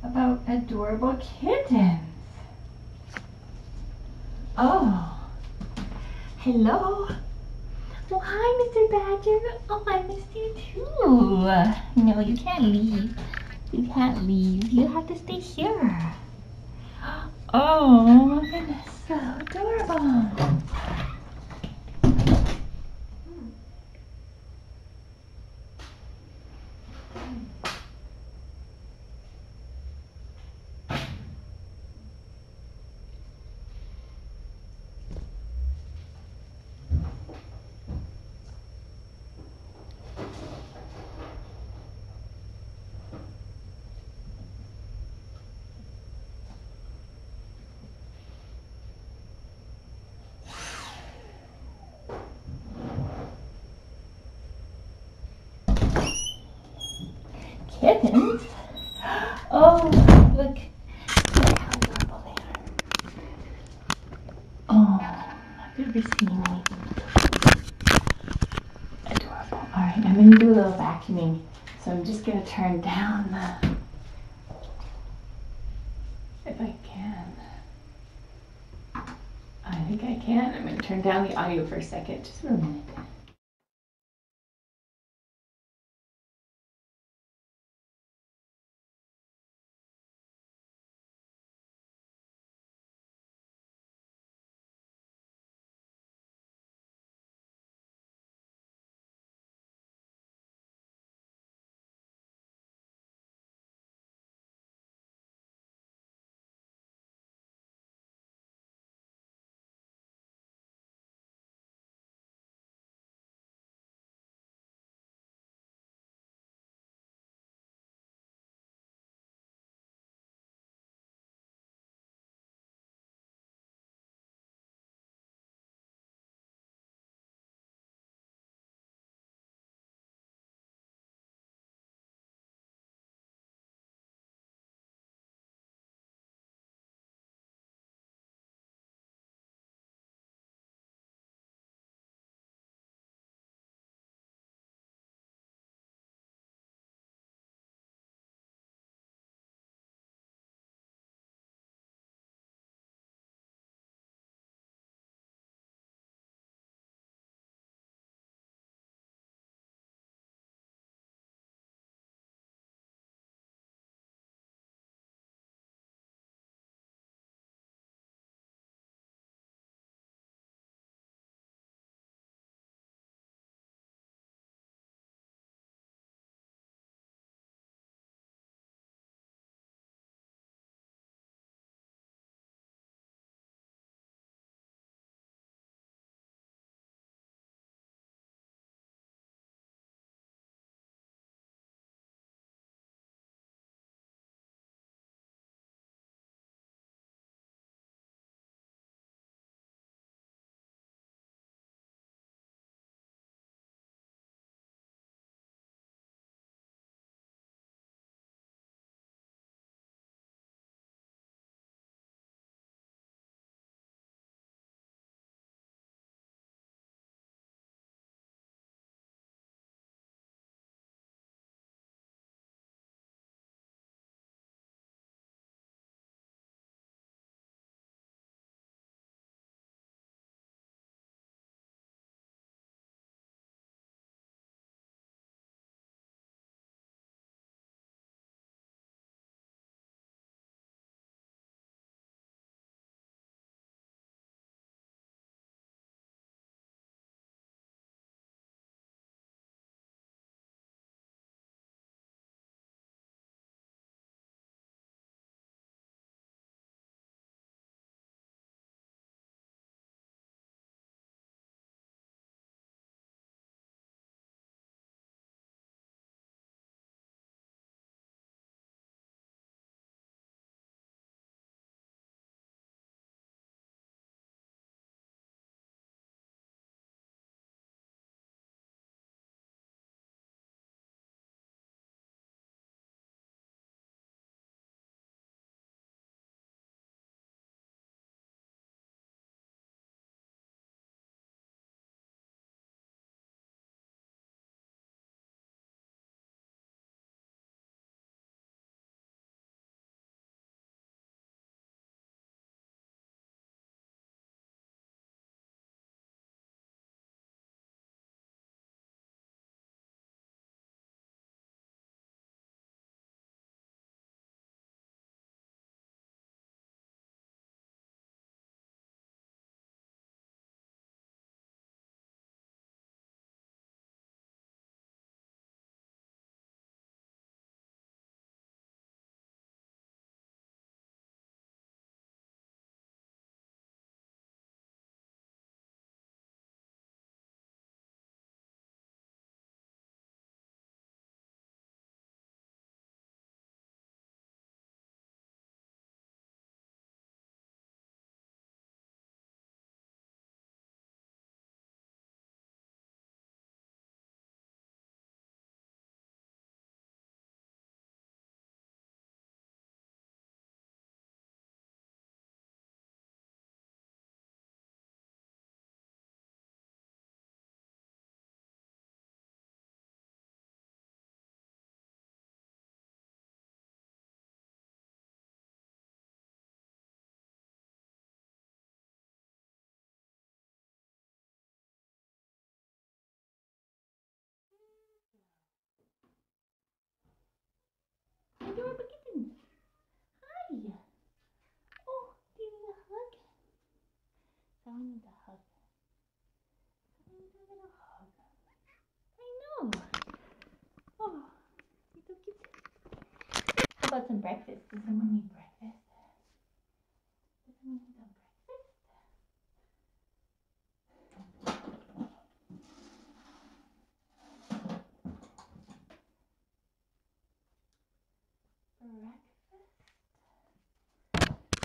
about adorable kittens. Oh, hello. Oh, hi, Mr. Badger. Oh, I missed you too. No, you can't leave. You can't leave. You have to stay here. Oh, my goodness. So adorable. Kittens? Oh, look. Look how adorable they are. Oh, I've never seen anything adorable. Alright, I'm going to do a little vacuuming. So I'm just going to turn down the... If I can. I think I can. I'm going to turn down the audio for a second. Just for a minute. about some breakfast? Does someone need breakfast? Does someone need some breakfast? Breakfast?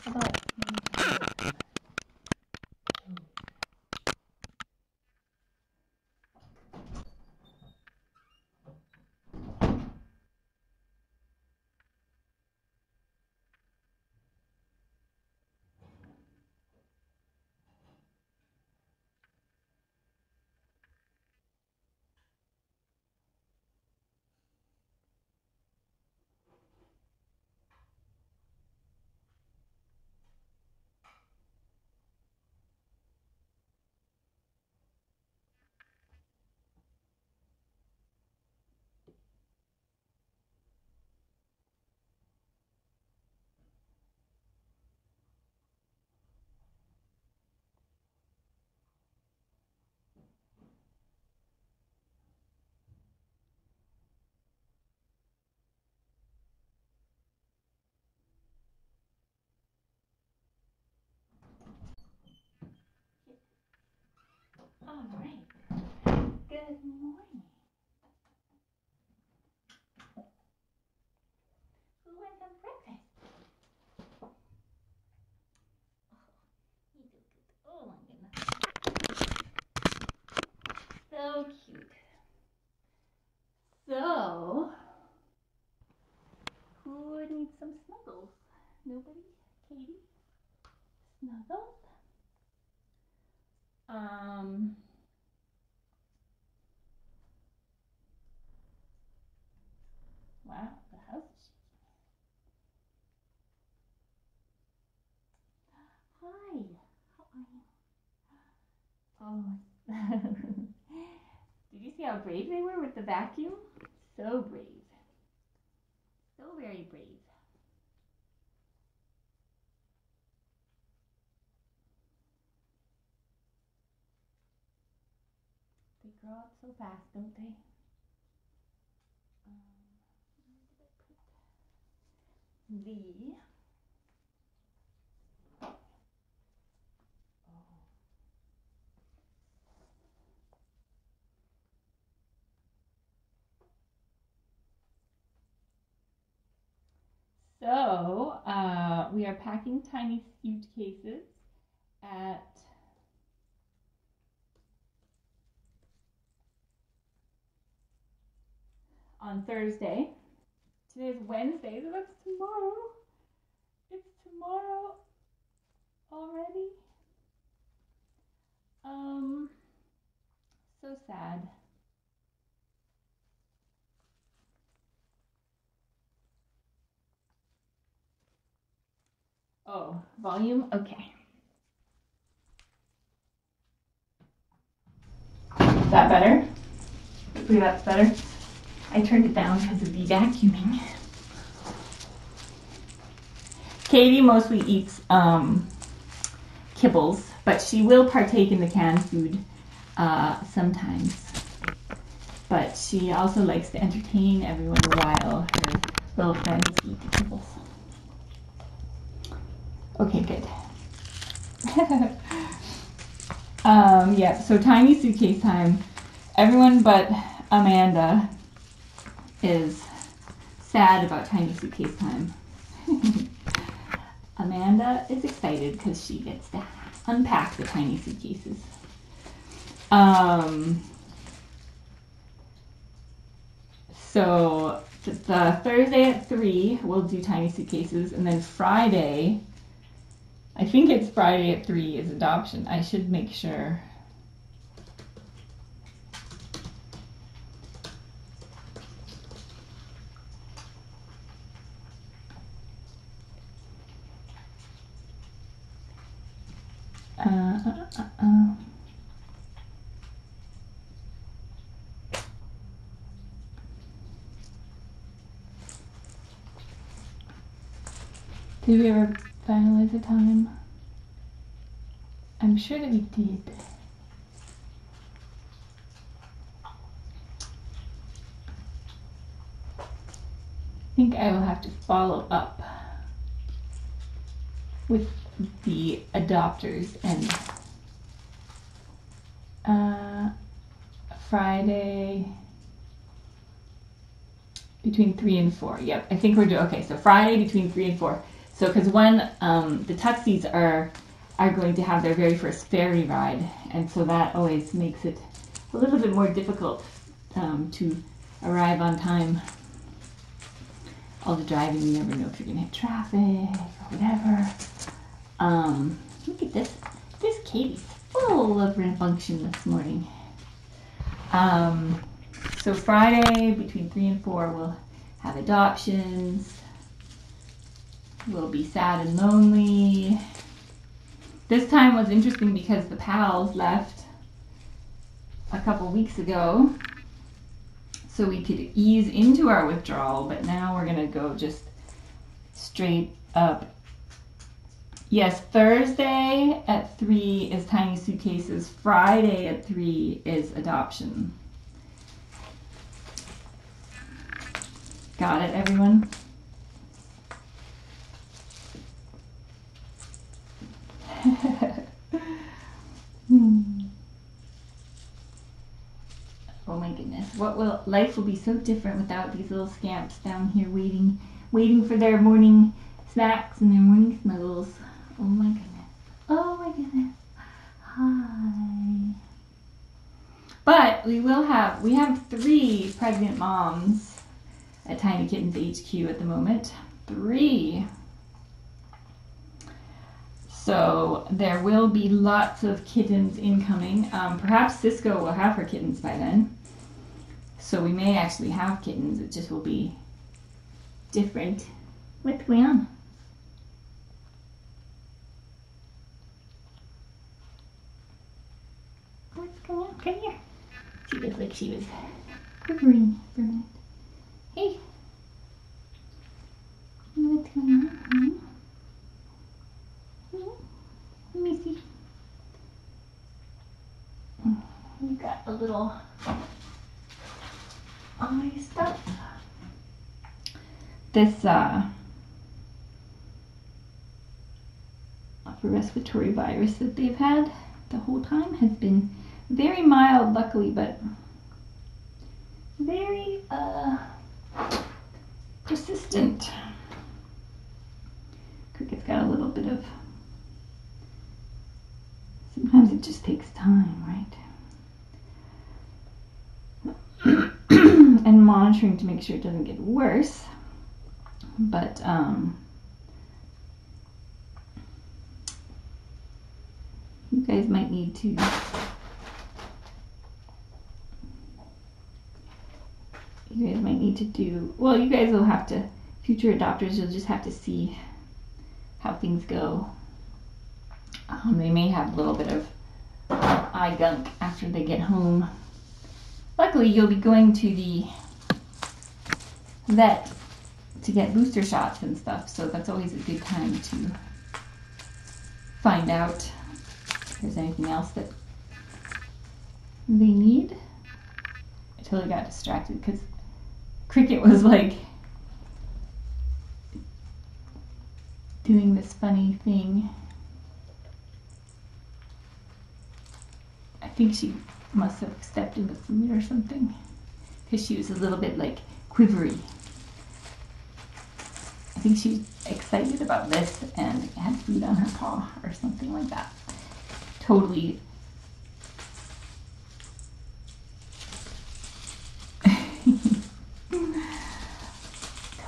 How about all right. Good morning. Who wants some breakfast? Oh my goodness. So cute. So, who needs some snuggles? Nobody? Katie? Snuggles? Wow, the house is shaking. Hi, how are you? Oh, did you see how brave they were with the vacuum? So brave. So very brave. They grow up so fast, don't they? Where did I put the... So, we are packing tiny suitcases on Thursday. Today is Wednesday, so that's tomorrow. It's tomorrow already. So sad. Oh, volume? Okay. Is that better? Hopefully that's better. I turned it down because of the vacuuming. Katie mostly eats kibbles, but she will partake in the canned food sometimes. But she also likes to entertain everyone while her little friends eat the kibbles. Okay, good. Yeah, so tiny suitcase time. Everyone but Amanda is sad about tiny suitcase time. Amanda is excited because she gets to unpack the tiny suitcases. So the Thursday at 3 we'll do tiny suitcases, and then Friday, I think it's Friday at 3 is adoption. I should make sure. Did we ever finalize the time? I'm sure that we did. I think I will have to follow up with the adopters and Friday between 3 and 4. Yep, I think we're doing okay. So Friday between 3 and 4. So because when the Tuxies are going to have their very first ferry ride, and so that always makes it a little bit more difficult to arrive on time. All the driving, you never know if you're gonna hit traffic or whatever. Look at this. This Katie's full of function this morning. So Friday between 3 and 4 we'll have adoptions. We'll be sad and lonely. This time was interesting because the pals left a couple weeks ago, so we could ease into our withdrawal, but now we're gonna go just straight up. Yes, Thursday at 3 is Tiny Suitcases. Friday at 3 is adoption. Got it, everyone? Oh my goodness, life will be so different without these little scamps down here waiting for their morning snacks and their morning snuggles. Oh my goodness. Oh my goodness. Hi. But we have 3 pregnant moms at Tiny Kittens HQ at the moment. 3. So there will be lots of kittens incoming. Perhaps Cisco will have her kittens by then. So we may actually have kittens. It just will be different. What's going on? What's going on? Come here. She looked like she was quivering for a minute. Hey. What's going on? Let me see. We got a little eye stuff. This upper respiratory virus that they've had the whole time has been very mild, luckily, but very persistent. Cricket's got a little bit of, sometimes it just takes time, right? And monitoring to make sure it doesn't get worse. But you guys might need to do, well, you guys will have to, future adopters, you'll just have to see how things go. They may have a little bit of eye gunk after they get home. Luckily, you'll be going to the vet to get booster shots and stuff, so that's always a good time to find out if there's anything else that they need. I totally got distracted because Cricket was like doing this funny thing. I think she must have stepped in the food or something because she was a little bit like quivery. I think she's excited about this and had food on her paw or something like that. Totally.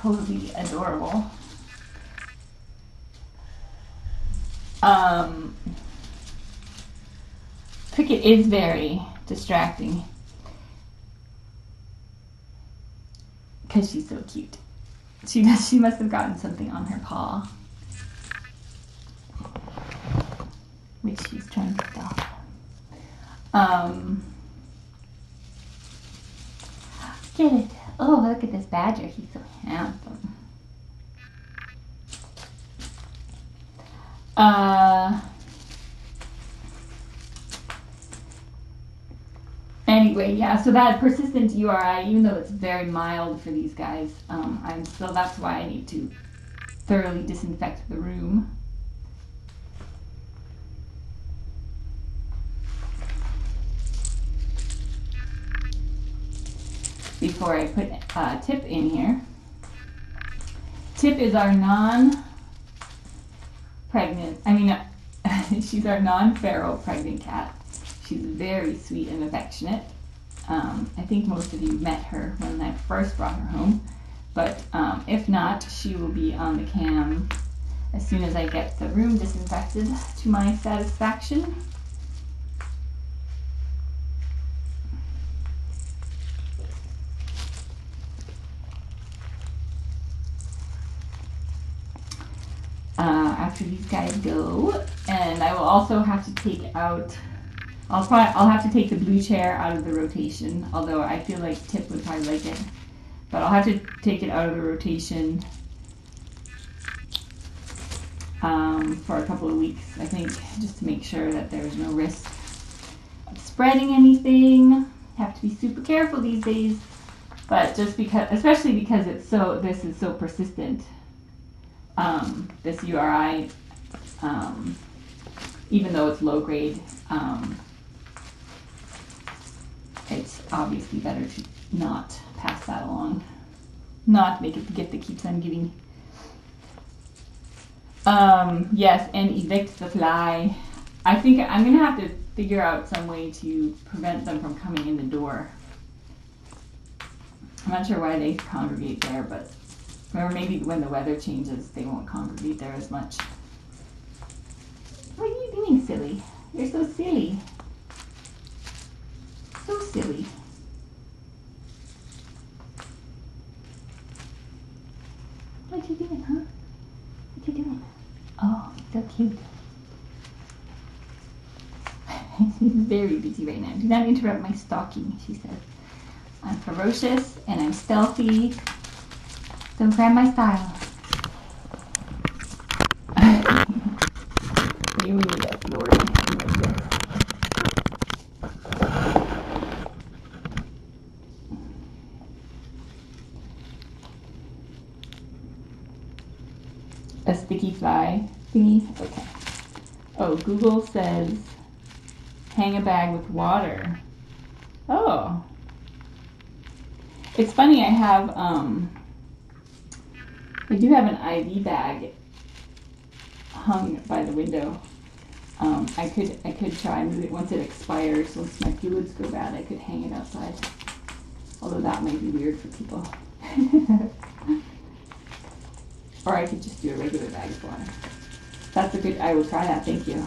Totally adorable. Cricket is very distracting because she's so cute. She must have gotten something on her paw, which she's trying to stop. Get it. Oh, look at this badger. He's so handsome. Anyway, yeah, so that persistent URI, even though it's very mild for these guys, that's why I need to thoroughly disinfect the room. Before I put Tip in here. Tip is our she's our non-feral pregnant cat. She's very sweet and affectionate. I think most of you met her when I first brought her home, but if not, she will be on the cam as soon as I get the room disinfected to my satisfaction. After these guys go, and I will also have to take out, I'll have to take the blue chair out of the rotation, although I feel like Tip would probably like it, but I'll have to take it out of the rotation for a couple of weeks, I think, just to make sure that there's no risk of spreading anything. Have to be super careful these days, but just because, especially because this is so persistent. This URI, even though it's low grade, it's obviously better to not pass that along, not make it the gift that keeps on giving. Yes, and evict the fly. I think I'm gonna have to figure out some way to prevent them from coming in the door. I'm not sure why they congregate there, but or maybe when the weather changes, they won't congregate there as much. What are you doing, silly? You're so silly. So silly. What are you doing, huh? What are you doing? Oh, so cute. She's very busy right now. Do not interrupt my stalking, she says. I'm ferocious and I'm stealthy. Don't grab my style. You need a floor like this. A sticky fly thingy? Okay. Oh, Google says hang a bag with water. Oh. It's funny, I do have an IV bag hung by the window. I could try and move it once it expires. Once my fluids go bad, I could hang it outside. Although that might be weird for people. Or I could just do a regular bag of water. That's a good, I will try that, thank you.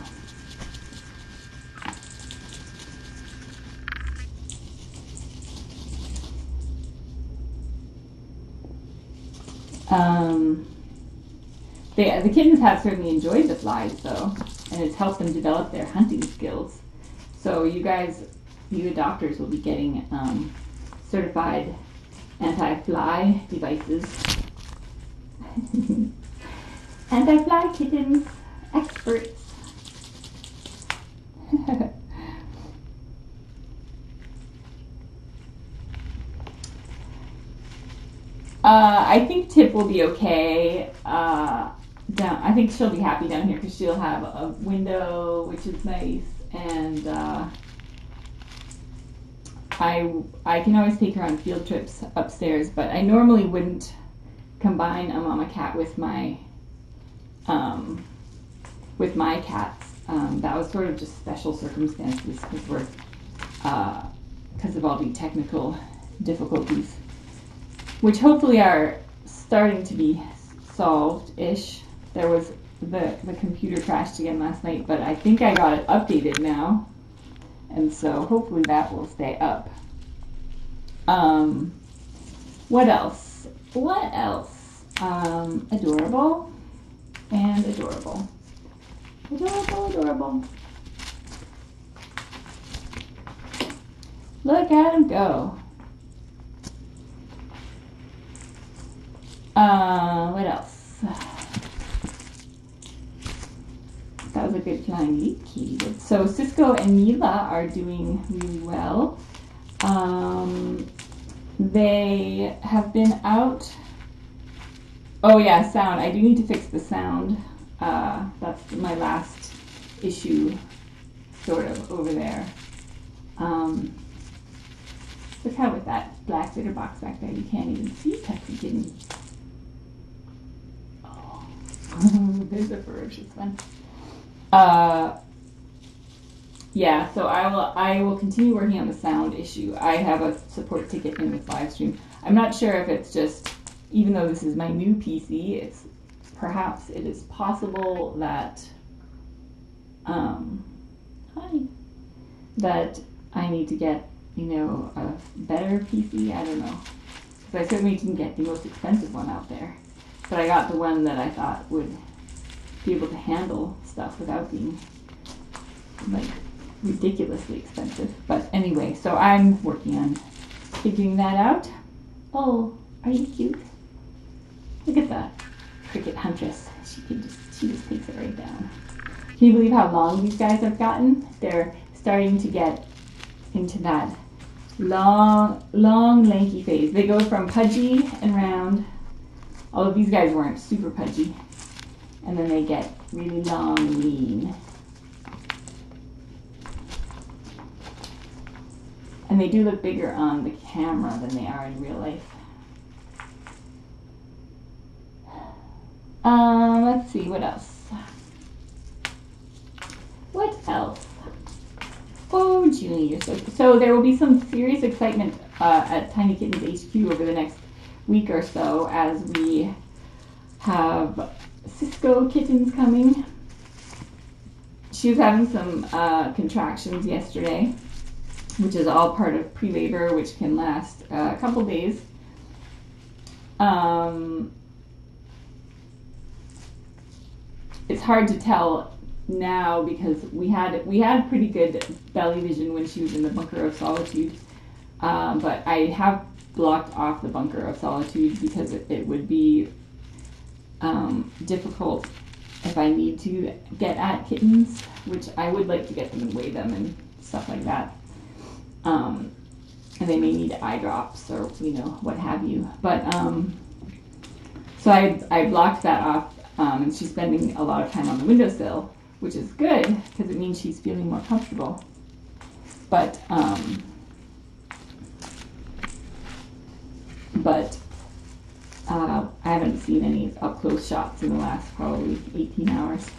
The kittens have certainly enjoyed the flies though, and it's helped them develop their hunting skills. So you guys, you adopters will be getting certified anti-fly devices. Anti-fly kittens experts. I think Tip will be okay. I think she'll be happy down here because she'll have a window, which is nice, and I can always take her on field trips upstairs. But I normally wouldn't combine a mama cat with my cats. That was sort of just special circumstances because of all the technical difficulties, which hopefully are starting to be solved-ish. There was the computer crashed again last night, but I think I got it updated now, and so hopefully that will stay up. What else? What else? Adorable and adorable. Adorable, adorable. Look at him go. What else? That was a good flying leap, Katie did. So Cisco and Mila are doing really well. They have been out. Oh yeah, sound. I do need to fix the sound. That's my last issue, sort of, over there. Look how with that black litter box back there, you can't even see Tucky Kitten. Oh, there's a ferocious one. Yeah, so I will continue working on the sound issue. I have a support ticket in with live stream. I'm not sure if it's just, even though this is my new PC, it is possible that that I need to get, a better PC. I don't know, because I certainly didn't get the most expensive one out there, but I got the one that I thought would be able to handle stuff without being like ridiculously expensive. But anyway, so I'm working on figuring that out. Oh, are you cute? Look at the cricket huntress. She just takes it right down. Can you believe how long these guys have gotten? They're starting to get into that long, lanky phase. They go from pudgy and round. Although these guys weren't super pudgy. And then they get really long and lean. And they do look bigger on the camera than they are in real life. Let's see, what else? What else? Oh, Julie, so there will be some serious excitement at Tiny Kittens HQ over the next week or so as we have Cisco Kittens coming. She was having some contractions yesterday, which is all part of pre-labor, which can last a couple days. It's hard to tell now because we had pretty good belly vision when she was in the bunker of solitude, but I have blocked off the bunker of solitude because it would be difficult if I need to get at kittens, which I would like to get them and weigh them and stuff like that. And they may need eye drops or what have you. But so I blocked that off, and she's spending a lot of time on the windowsill, which is good because it means she's feeling more comfortable. But I haven't seen any up close shots in the last probably 18 hours.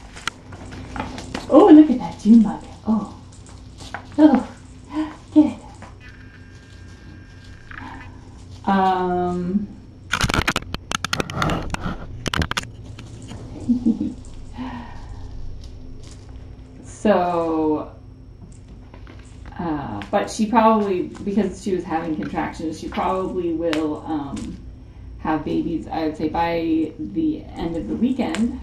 Oh, look at that June bug. Oh, get it. So, but she probably, because she was having contractions, she probably will have babies, I would say, by the end of the weekend.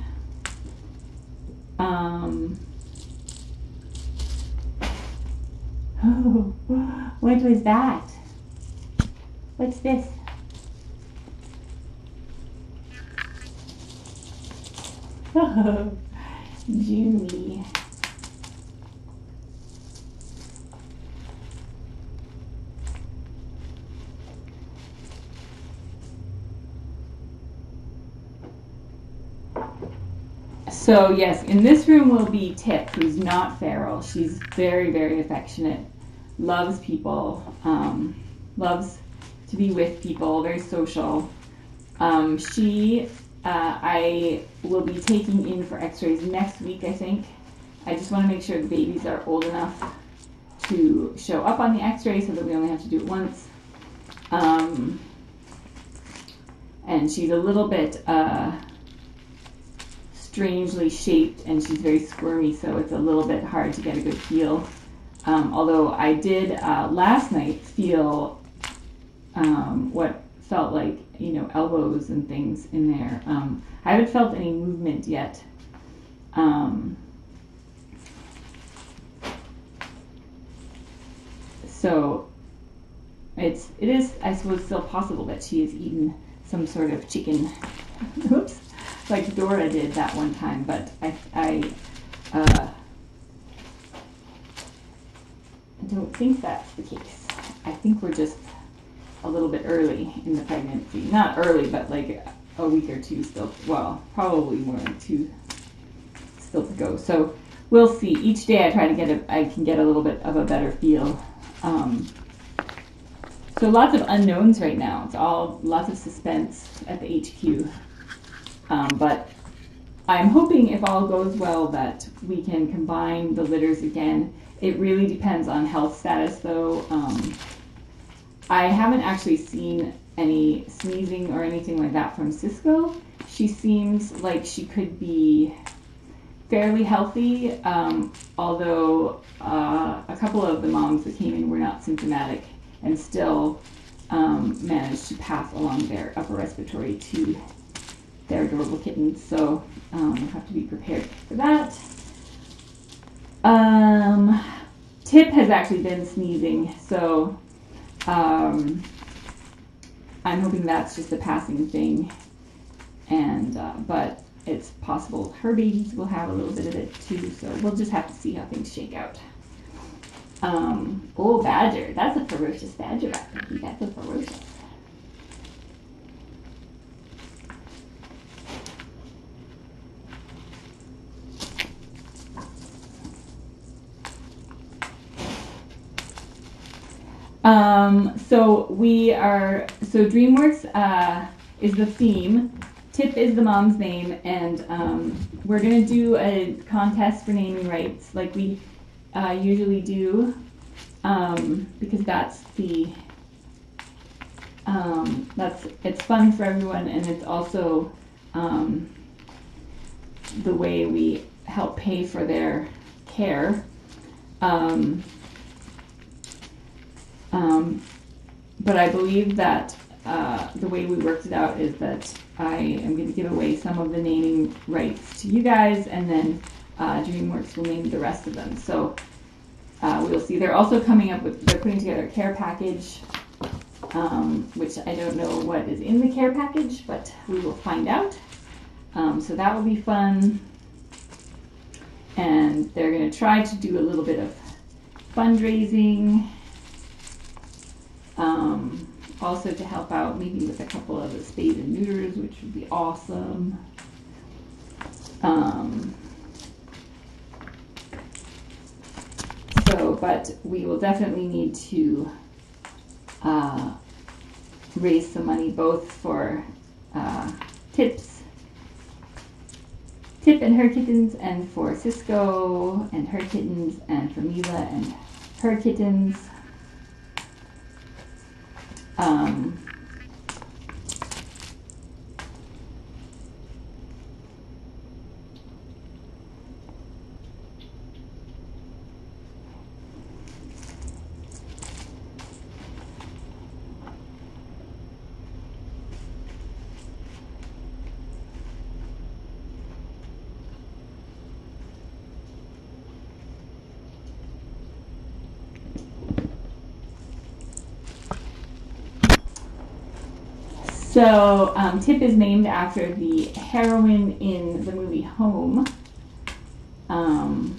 Oh, what was that? What's this? Oh, Junie. So yes, in this room will be Tip, who's not feral. She's very, very affectionate, loves people, loves to be with people, very social. I will be taking in for x-rays next week, I think. I just want to make sure the babies are old enough to show up on the x-ray so that we only have to do it once. And she's a little bit strangely shaped and she's very squirmy, so it's a little bit hard to get a good feel. Although I did last night feel what felt like, elbows and things in there. I haven't felt any movement yet. So it is, I suppose, still possible that she has eaten some sort of chicken. Oops. Like Dora did that one time, but I don't think that's the case. I think we're just a little bit early in the pregnancy. Not early, but like a week or two still. Well, probably more than 2 still to go. So we'll see. Each day I try to I can get a little bit of a better feel. So lots of unknowns right now. It's all lots of suspense at the HQ. But I'm hoping if all goes well that we can combine the litters again. It really depends on health status though. I haven't actually seen any sneezing or anything like that from Cisco. She seems like she could be fairly healthy, although a couple of the moms that came in were not symptomatic and still managed to pass along their upper respiratory to their adorable kittens. So we'll have to be prepared for that. Tip has actually been sneezing, so I'm hoping that's just a passing thing, and but it's possible her babies will have a little bit of it too, so we'll just have to see how things shake out. Oh, badger. That's a ferocious badger. I think that's a ferocious. So DreamWorks is the theme. Tip is the mom's name, and we're gonna do a contest for naming rights like we usually do, because it's fun for everyone, and it's also the way we help pay for their care. But I believe that the way we worked it out is that I am going to give away some of the naming rights to you guys, and then DreamWorks will name the rest of them. So we'll see. They're also they're putting together a care package, which I don't know what is in the care package, but we will find out. So that will be fun. And they're going to try to do a little bit of fundraising. Also to help out maybe with a couple of the spades and neuters, which would be awesome. But we will definitely need to raise some money both for Tip and her kittens, and for Cisco and her kittens, and for Mila and her kittens. So Tip is named after the heroine in the movie Home. And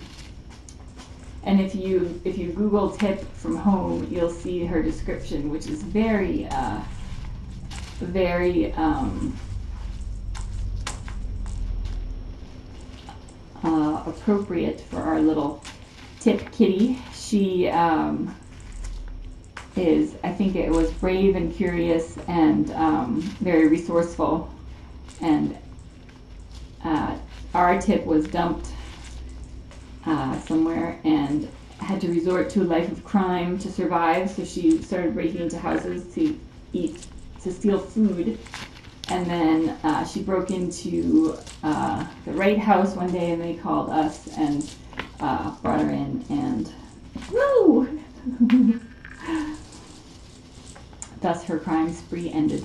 if you Google Tip from Home, you'll see her description, which is very appropriate for our little Tip kitty. She I think it was brave and curious and very resourceful. And our Tip was dumped somewhere and had to resort to a life of crime to survive. So she started breaking into houses to steal food. And then she broke into the right house one day, and they called us and brought her in, and woo! Thus her crime spree ended.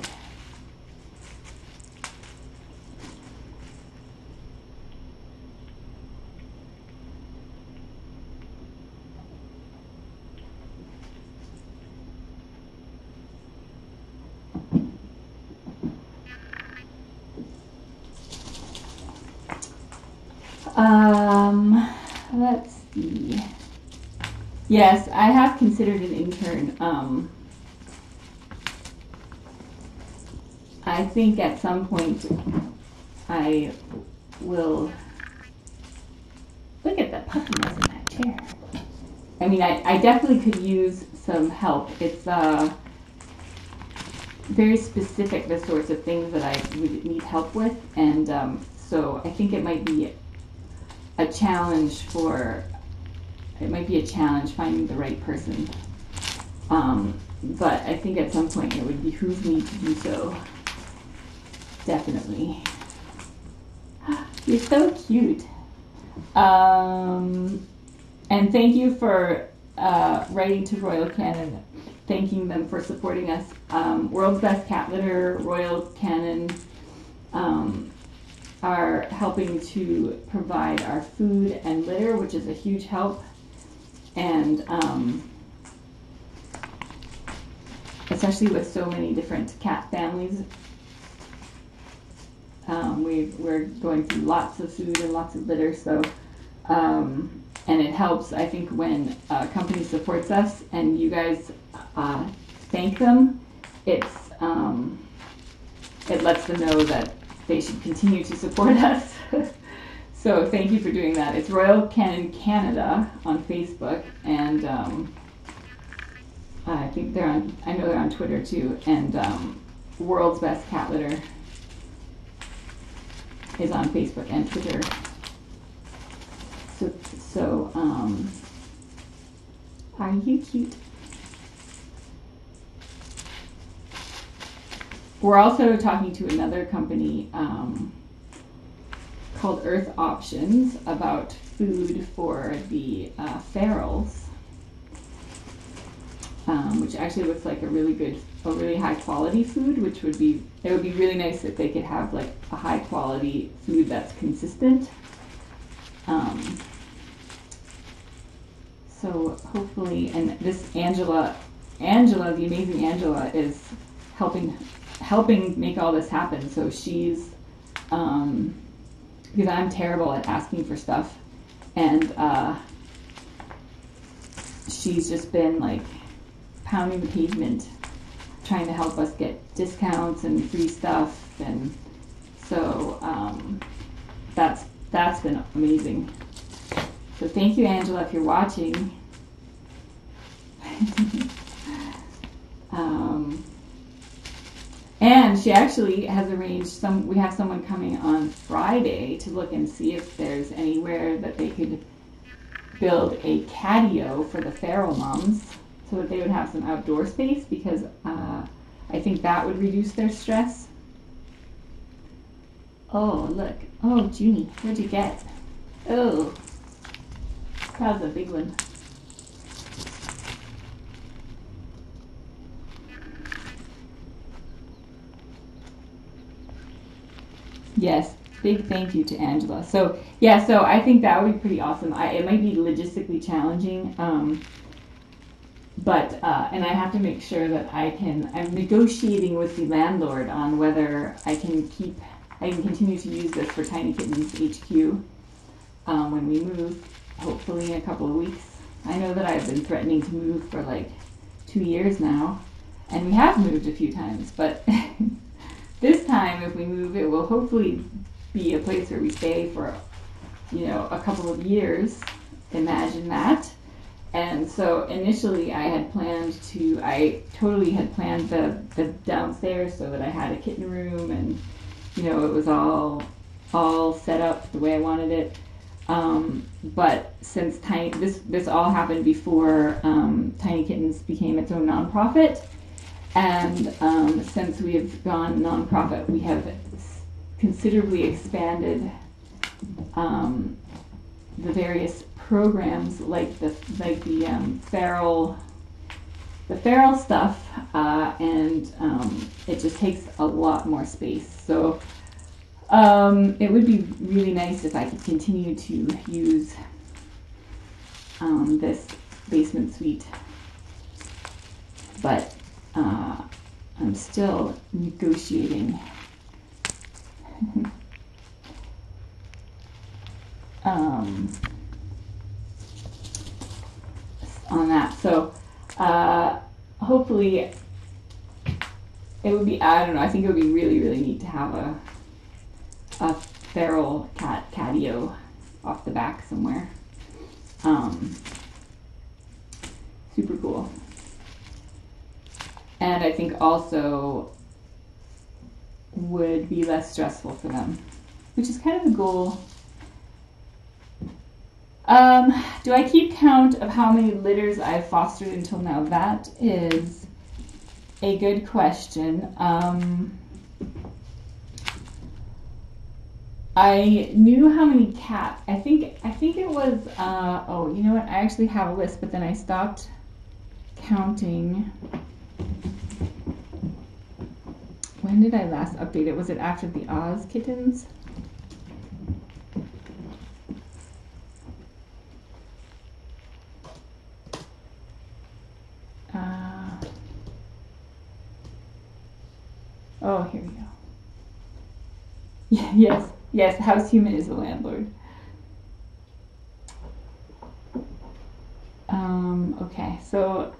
Let's see. Yes, I have considered an intern. I think at some point I will. Look at the puffiness in that chair. I mean, I definitely could use some help. It's very specific, the sorts of things that I would need help with, and so I think it might be a challenge finding the right person. But I think at some point it would behoove me to do so. Definitely. You're so cute. And thank you for writing to Royal Canin, thanking them for supporting us. World's Best Cat Litter, Royal Canin are helping to provide our food and litter, which is a huge help. And especially with so many different cat families, we're going through lots of food and lots of litter. So, and it helps, I think, when a company supports us and you guys thank them. It lets them know that they should continue to support us. So thank you for doing that. It's Royal Canin Canada on Facebook, and I think I know they're on Twitter too, and World's Best Cat Litter is on Facebook and Twitter. So are you cute? We're also talking to another company called Earth Options about food for the ferals, which actually looks like a really high quality food, it would be really nice if they could have like a high quality food that's consistent. So hopefully, and this Angela, the amazing Angela, is helping make all this happen. So she's, because I'm terrible at asking for stuff, and she's just been like pounding the pavement trying to help us get discounts and free stuff, and so that's been amazing. So thank you, Angela, if you're watching. And she actually has arranged we have someone coming on Friday to look and see if there's anywhere that they could build a catio for the feral moms so that they would have some outdoor space, because I think that would reduce their stress. Oh, look. Oh, Junie, what'd you get? Oh, that was a big one. Yes, big thank you to Angela. So yeah, so I think that would be pretty awesome. It might be logistically challenging, but and I have to make sure that I'm negotiating with the landlord on whether I can continue to use this for Tiny Kittens HQ when we move, hopefully in a couple of weeks. I know that I've been threatening to move for like 2 years now, and we have moved a few times, but this time, if we move, it will hopefully be a place where we stay for, a couple of years. Imagine that. And so initially I totally had planned the downstairs so that I had a kitten room, and, it was all set up the way I wanted it. But since this all happened before Tiny Kittens became its own nonprofit, and since we have gone nonprofit, we have considerably expanded the various programs, like the feral stuff, and it just takes a lot more space. So it would be really nice if I could continue to use this basement suite, but I'm still negotiating. on that. So hopefully it would be, I don't know, I think it would be really, really neat to have a feral catio off the back somewhere. Super cool. And I think also would be less stressful for them, which is kind of the goal. Do I keep count of how many litters I've fostered until now? That is a good question. I knew how many cats. I think it was. Oh, you know what? I actually have a list, but then I stopped counting. When did I last update it? Was it after the Oz kittens? Oh, here we go. Yes, House Human is the landlord. Okay, so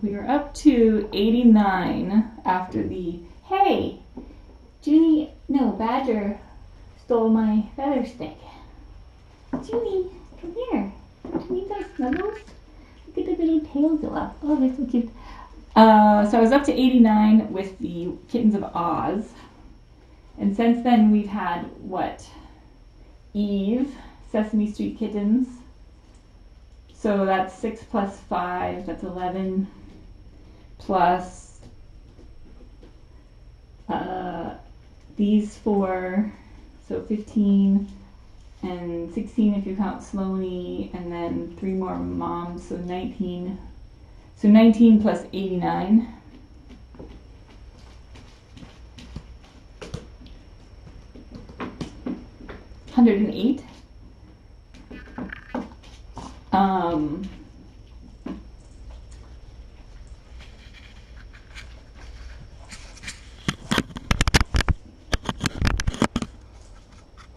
we were up to 89 after the, hey, Badger stole my feather stick. Junie, come here. Don't you need those snuggles? Look at the little tails go up. Oh, they're so cute. So I was up to 89 with the Kittens of Oz. And since then we've had, what? Eve, Sesame Street Kittens. So that's 6 plus 5, that's 11. Plus these 4, so 15. And 16 if you count Sloane, and then 3 more moms, so 19. So 19 plus 89. $108.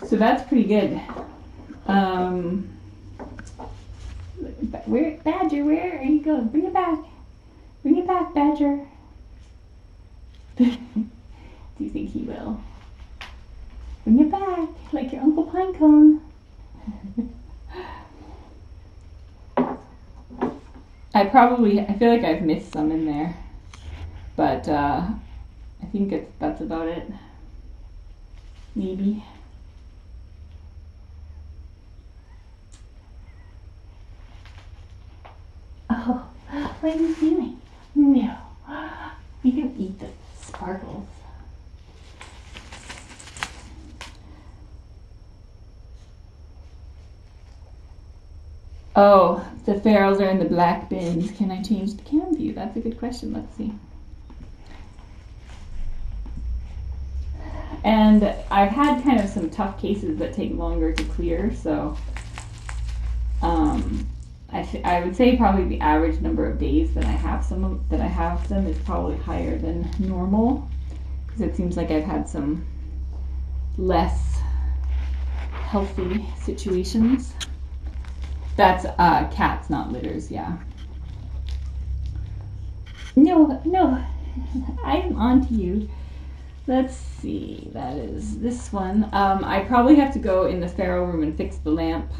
So that's pretty good. Badger, where are you going? Bring it back. Bring it back, Badger. Do you think he will? Bring it back, like your Uncle Pinecone. I feel like I've missed some in there, but I think that's about it. Maybe. Oh, what are you doing? No, you can eat the sparkles. Oh, the ferals are in the black bins. Can I change the cam view? That's a good question. Let's see. And I've had kind of some tough cases that take longer to clear, so I would say probably the average number of days that I have them is probably higher than normal, because it seems like I've had some less healthy situations. That's cats, not litters, yeah. No, I'm on to you. Let's see, that is this one. I probably have to go in the feral room and fix the lamp.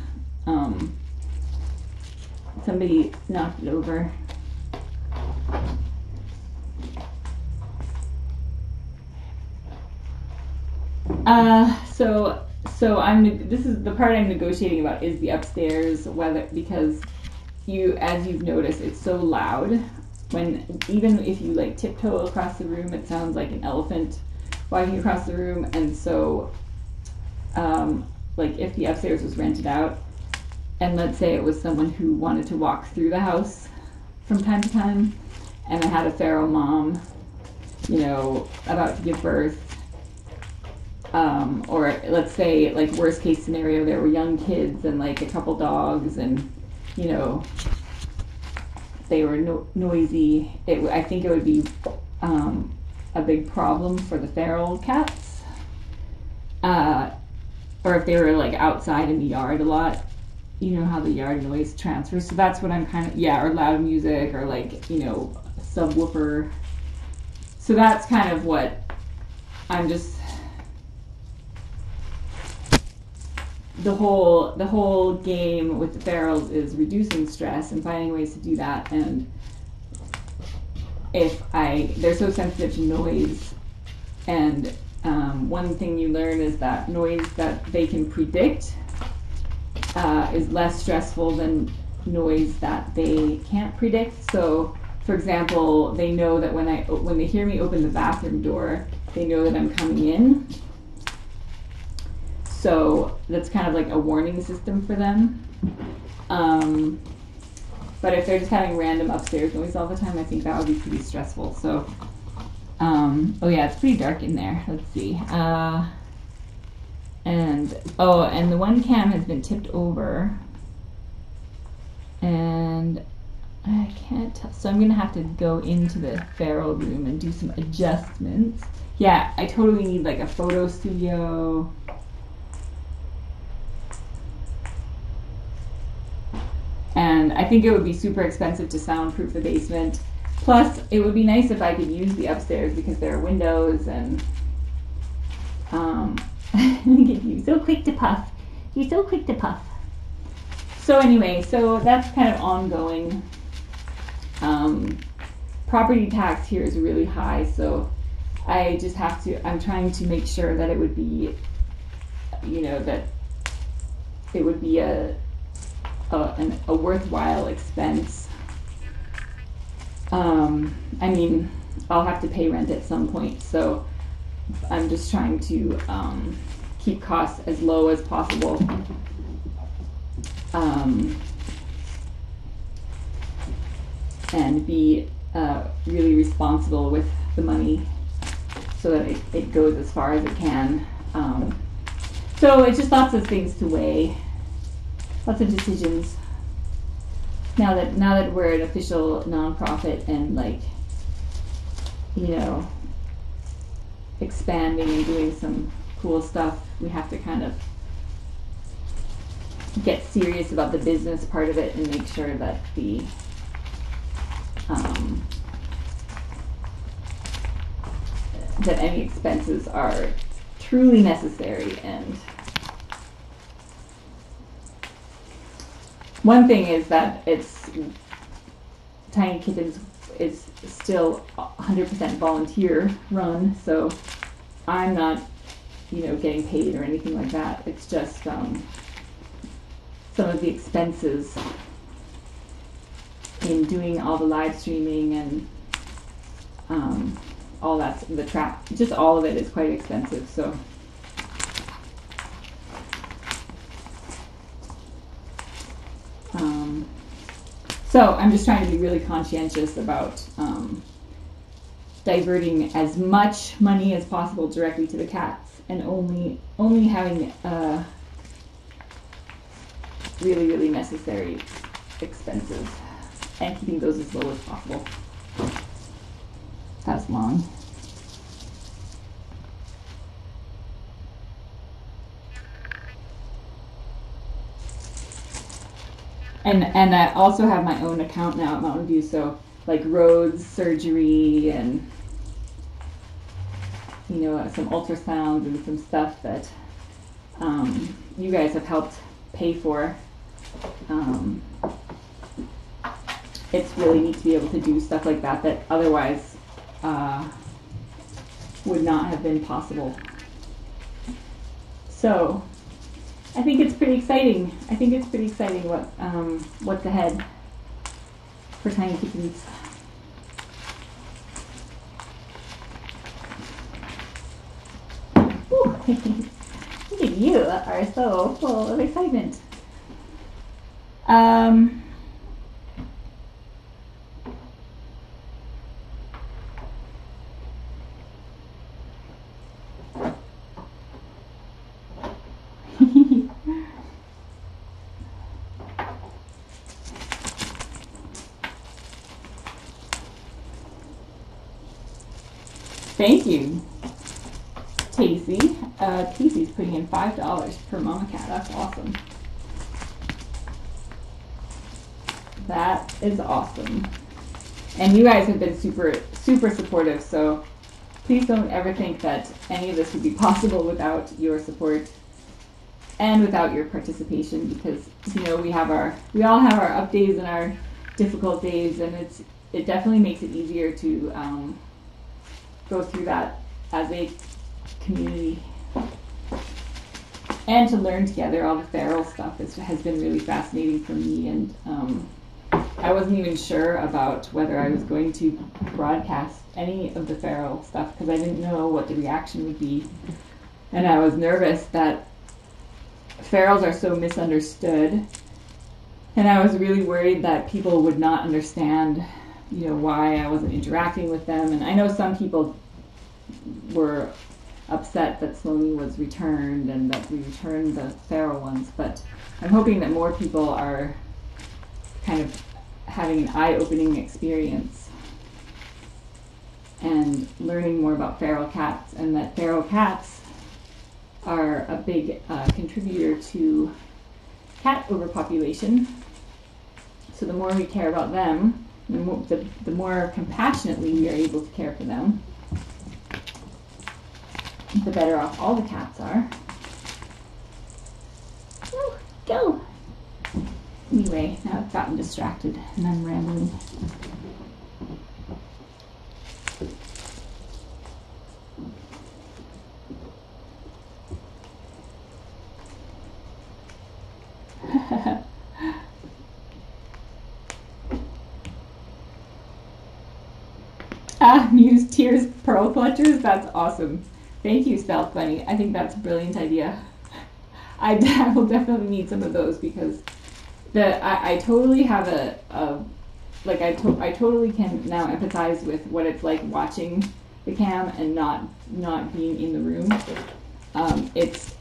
Somebody knocked it over. So this is the part I'm negotiating about, is the upstairs, because as you've noticed, it's so loud. Even if you like tiptoe across the room, it sounds like an elephant walking across the room. And so like if the upstairs was rented out, and let's say it was someone who wanted to walk through the house from time to time, and I had a feral mom, about to give birth, or let's say, like, worst case scenario, there were young kids and like a couple dogs, and they were noisy. I think it would be a big problem for the feral cats, or if they were like outside in the yard a lot. you know how the yard noise transfers. So that's what I'm kind of, yeah, or loud music, or like, you know, subwoofer. So that's kind of what I'm just, the whole game with the ferals is reducing stress and finding ways to do that. And they're so sensitive to noise, and one thing you learn is that noise that they can predict is less stressful than noise that they can't predict. So, for example, they know that when they hear me open the bathroom door, they know that I'm coming in. So that's kind of like a warning system for them. But if they're just having random upstairs noise all the time, I think that would be pretty stressful. So, oh yeah, it's pretty dark in there. Let's see. And the one cam has been tipped over, and I can't tell. So I'm gonna have to go into the feral room and do some adjustments. Yeah, I totally need like a photo studio. And I think it would be super expensive to soundproof the basement. Plus, it would be nice if I could use the upstairs because there are windows and look at you, so quick to puff. You're so quick to puff. So anyway, so that's kind of ongoing. Property tax here is really high, so I just have to, I'm trying to make sure that it would be, you know, that it would be a worthwhile expense. I mean, I'll have to pay rent at some point, so I'm just trying to keep costs as low as possible. And be really responsible with the money so that it goes as far as it can. So it's just lots of things to weigh, lots of decisions. Now that we're an official nonprofit and, like, you know, expanding and doing some cool stuff, we have to kind of get serious about the business part of it and make sure that that any expenses are truly necessary. And one thing is that it's Tiny Kittens is still 100% volunteer run, so I'm not, you know, getting paid or anything like that. It's just some of the expenses in doing all the live streaming and all that, the trap, just all of it is quite expensive. So I'm just trying to be really conscientious about diverting as much money as possible directly to the cats, and only having really, really necessary expenses, and keeping those as low as possible. That's long. And I also have my own account now at Mountain View, so like roads, surgery, and, you know, some ultrasounds and some stuff that you guys have helped pay for. It's really neat to be able to do stuff like that that otherwise would not have been possible. So I think it's pretty exciting. What's ahead for Tiny Kittens. Ooh, look at you, are so full of excitement. Thank you, Casey. Casey's putting in $5 per mama cat. That's awesome. That is awesome. And you guys have been super, super supportive, so please don't ever think that any of this would be possible without your support and without your participation, because you know we all have our up days and our difficult days, and it definitely makes it easier to go through that as a community and to learn together. All the feral stuff has been really fascinating for me, and I wasn't even sure about whether I was going to broadcast any of the feral stuff because I didn't know what the reaction would be, and I was nervous that ferals are so misunderstood, and I was really worried that people would not understand, you know, why I wasn't interacting with them. And I know some people were upset that Sloane was returned and that we returned the feral ones, but I'm hoping that more people are kind of having an eye-opening experience and learning more about feral cats, and that feral cats are a big contributor to cat overpopulation. So the more we care about them, the more compassionately we are able to care for them, the better off all the cats are. Oh, go! Anyway, now I've gotten distracted and I'm rambling. Muse Tears Pearl Clutchers, that's awesome. Thank you, Stealth Bunny. I think that's a brilliant idea. I will definitely need some of those because I totally have I totally can now empathize with what it's like watching the cam and not being in the room. It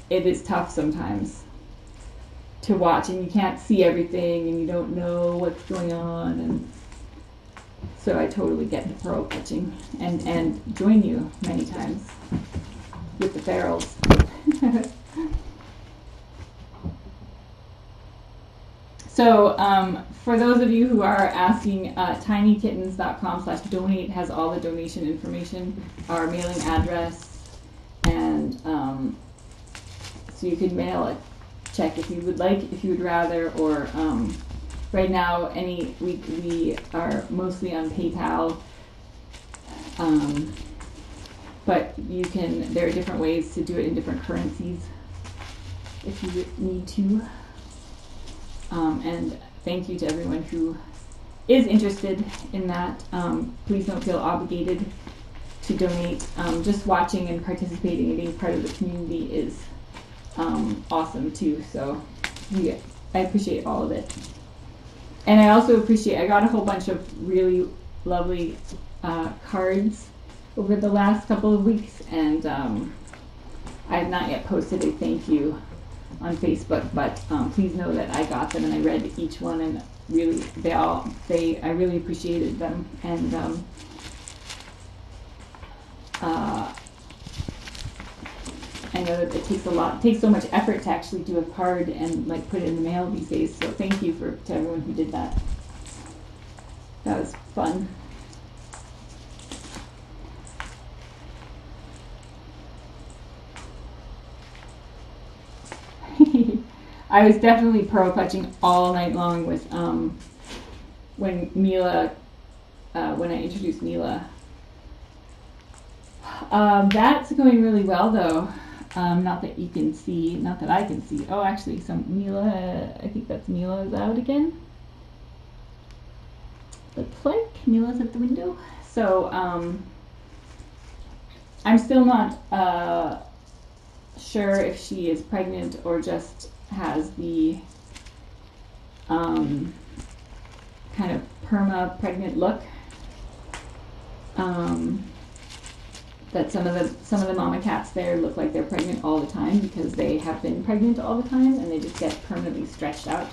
is tough sometimes to watch, and you can't see everything, and you don't know what's going on, and so I totally get the pearl clutching and join you many times with the ferals. So for those of you who are asking, tinykittens.com/donate has all the donation information, our mailing address, and so you can mail a check if you would like, if you would rather, or right now we are mostly on PayPal, but there are different ways to do it in different currencies if you need to. And thank you to everyone who is interested in that. Please don't feel obligated to donate. Just watching and participating and being part of the community is awesome too. So I appreciate all of it. And I also I got a whole bunch of really lovely cards over the last couple of weeks, and I have not yet posted a thank you on Facebook, but please know that I got them and I read each one, and really I really appreciated them, and I know that it takes so much effort to actually do a card and like put it in the mail these days, so thank you to everyone who did that. That was fun. I was definitely pearl clutching all night long with when I introduced Mila. That's going really well though. Not that you can see, not that I can see. Oh, actually, Mila, I think that's Mila's out again. Looks like Mila's at the window. So I'm still not sure if she is pregnant or just has the kind of perma pregnant look that some of the mama cats there look like they're pregnant all the time because they have been pregnant all the time and they just get permanently stretched out.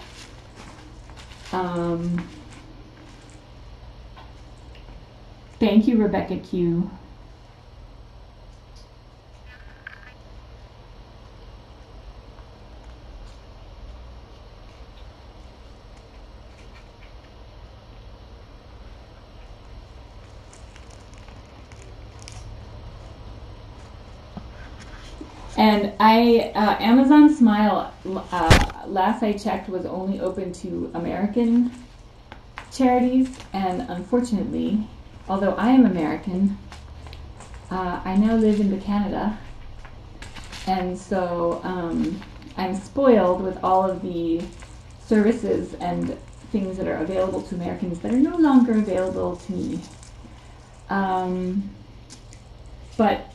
Thank you, Rebecca Q. And Amazon Smile, last I checked, was only open to American charities, and unfortunately, although I am American, I now live in Canada, and so I'm spoiled with all of the services and things that are available to Americans that are no longer available to me. But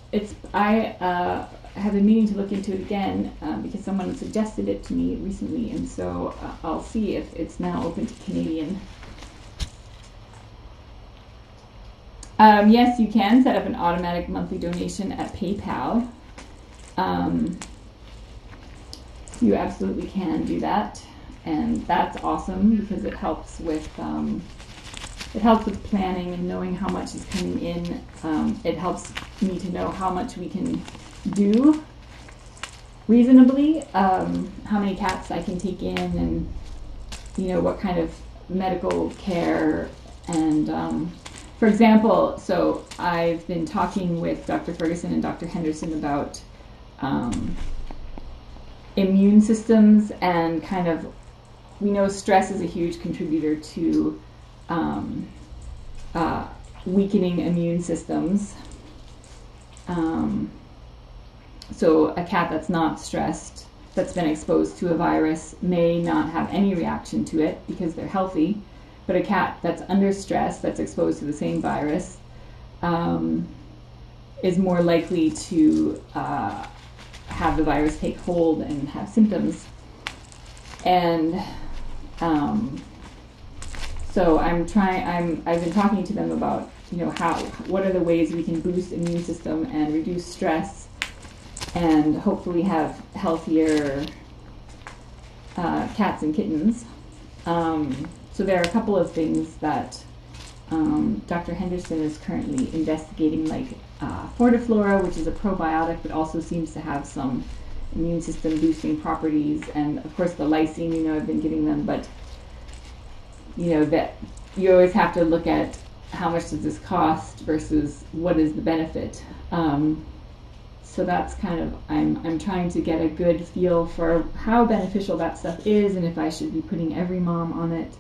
I have been meaning to look into it again because someone suggested it to me recently, and so I'll see if it's now open to Canadian. Yes, you can set up an automatic monthly donation at PayPal. You absolutely can do that, and that's awesome because it helps with planning and knowing how much is coming in. It helps me to know how much we can do reasonably, how many cats I can take in, and what kind of medical care. And for example, so I've been talking with Dr. Ferguson and Dr. Henderson about immune systems, and kind of, we know stress is a huge contributor to weakening immune systems. So a cat that's not stressed, that's been exposed to a virus, may not have any reaction to it because they're healthy. But a cat that's under stress, that's exposed to the same virus, is more likely to have the virus take hold and have symptoms. And so I've been talking to them about, what are the ways we can boost immune system and reduce stress, and hopefully have healthier cats and kittens. So there are a couple of things that Dr. Henderson is currently investigating, like Fortiflora, which is a probiotic but also seems to have some immune system boosting properties, and of course the lysine, I've been giving them, but that you always have to look at how much does this cost versus what is the benefit. So that's kind of, I'm trying to get a good feel for how beneficial that stuff is, and if I should be putting every mom on it.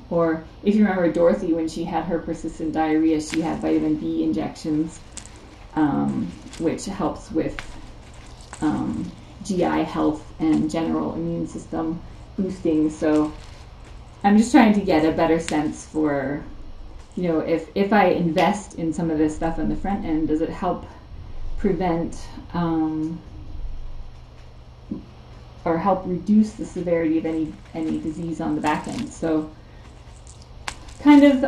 Or if you remember Dorothy, when she had her persistent diarrhea, she had vitamin B injections, which helps with GI health and general immune system boosting. So I'm just trying to get a better sense for, if I invest in some of this stuff on the front end, does it help prevent or help reduce the severity of any disease on the back end. So kind of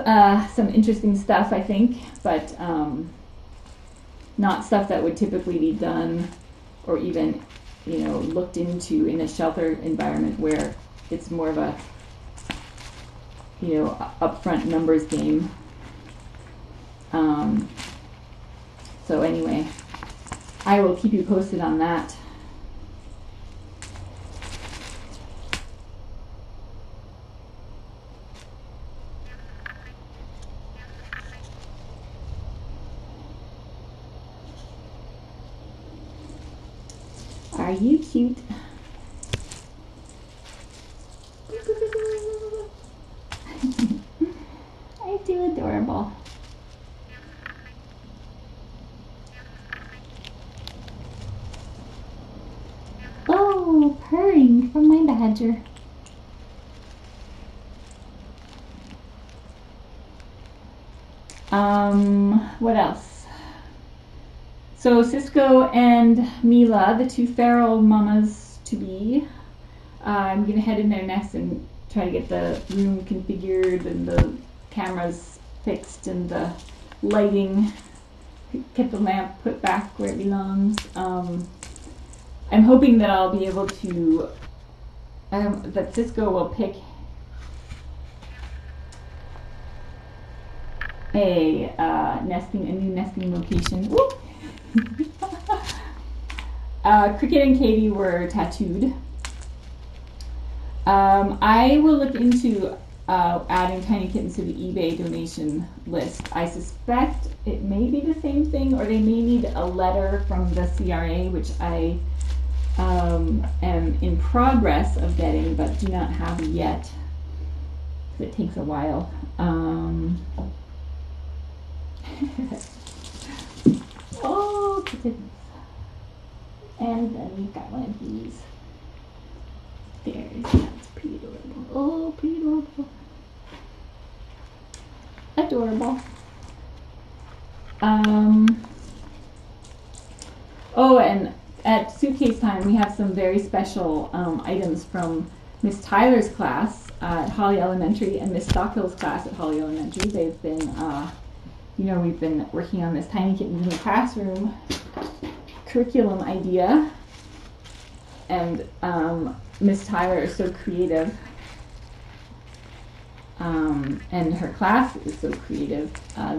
some interesting stuff, I think, but not stuff that would typically be done or even looked into in a shelter environment where it's more of a upfront numbers game. So anyway, I will keep you posted on that. Are you cute? I do adorable. Oh, purring from my badger. What else? So Cisco and Mila, the two feral mamas to be, I'm gonna head in there next and try to get the room configured and the cameras fixed and the lighting, get the lamp put back where it belongs. I'm hoping that I'll be able to, that Cisco will pick a new nesting location. Cricket and Katie were tattooed. I will look into adding tiny kittens to the eBay donation list. I suspect it may be the same thing, or they may need a letter from the CRA, which I am in progress of getting, but do not have yet. It takes a while. Oh, kittens. And then we've got one of these. That's pretty adorable. Oh, pretty adorable. Adorable. Oh, and at suitcase time, we have some very special items from Miss Tyler's class at Holly Elementary and Miss Stockhill's class at Holly Elementary. They've been, we've been working on this Tiny Kittens in the Classroom curriculum idea, and Miss Tyler is so creative, and her class is so creative.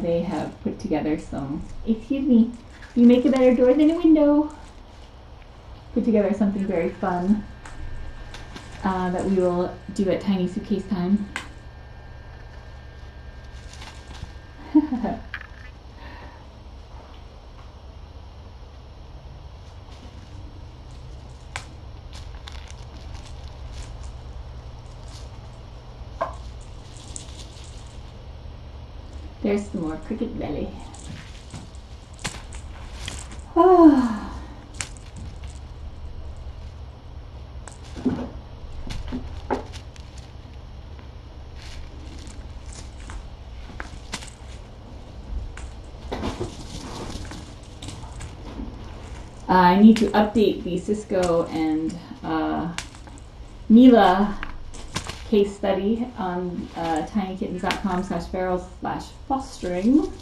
They have put together some, excuse me, you make a better door than a window. Put together something very fun that we will do at Tiny Suitcase time. There's some more cricket belly. Oh. I need to update the Cisco and Mila case study on tinykittens.com/feral/fostering.